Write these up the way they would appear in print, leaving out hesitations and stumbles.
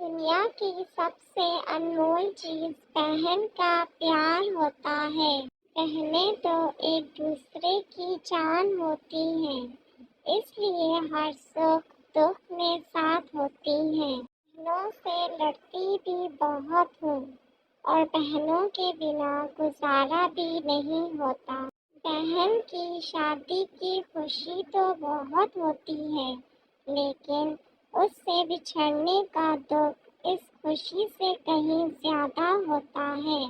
دنیا کی سب سے انمول چیز بہن کا پیار ہوتا ہے۔ بہنیں تو ایک دوسرے کی جان ہوتی ہیں، اس لیے ہر سکھ دکھ میں ساتھ ہوتی ہیں۔ بہنوں سے لڑتی بھی بہت ہوں اور بہنوں کے بنا گزارا بھی نہیں ہوتا۔ بہن کی شادی کی خوشی تو بہت ہوتی ہے، لیکن اس سے بچھڑنے کا دکھ اس خوشی سے کہیں زیادہ ہوتا ہے۔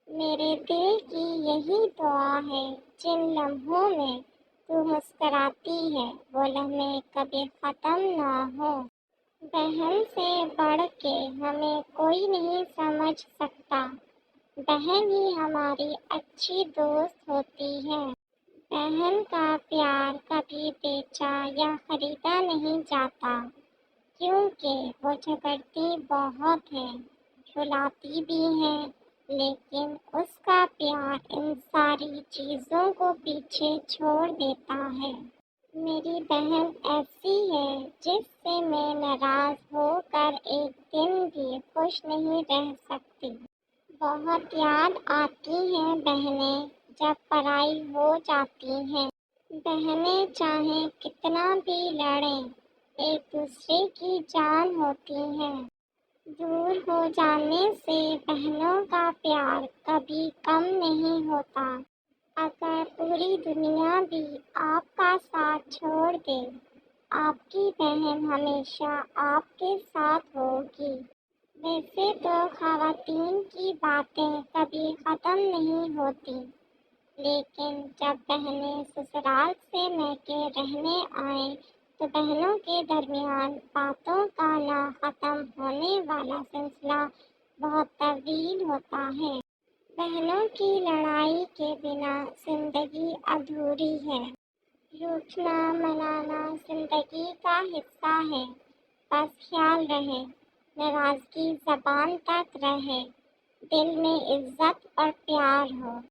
میرے دل کی یہی دعا ہے، جن لمحوں میں تو مسکراتی ہے وہ لمحے کبھی ختم نہ ہو۔ بہن سے بڑھ کے ہمیں کوئی نہیں سمجھ سکتا۔ بہن ہی ہماری اچھی دوست ہوتی ہے۔ بہن کا پیار کبھی بیچا یا خریدا نہیں جاتا، کیونکہ وہ جھگڑتی بہت ہے، رلاتی بھی ہے، لیکن اس کا پیار ان ساری چیزوں کو پیچھے چھوڑ دیتا ہے۔ میری بہن ایسی ہے جس سے میں ناراض ہو کر ایک دن بھی خوش نہیں رہ سکتی۔ بہت یاد آتی ہیں بہنیں جب پرائی ہو جاتی ہیں۔ بہنیں چاہے کتنا بھی لڑیں، ایک دوسرے کی جان ہوتی ہیں۔ دور ہو جانے سے بہنوں کا پیار کبھی کم نہیں ہوتا۔ اگر پوری دنیا بھی آپ کا ساتھ چھوڑ دے، آپ کی بہن ہمیشہ آپ کے ساتھ ہوگی۔ ویسے تو خواتین کی باتیں کبھی ختم نہیں ہوتی، لیکن جب بہنیں سسرال سے میکے رہنے آئیں تو بہنوں کے درمیان باتوں کا نہ ختم ہونے والا سلسلہ بہت طویل ہوتا ہے۔ بہنوں کی لڑائی کے بنا زندگی ادھوری ہے۔ روٹھنا منانا زندگی کا حصہ ہے، بس خیال رہے ناراضگی زبان تک رہے، دل میں عزت اور پیار ہو۔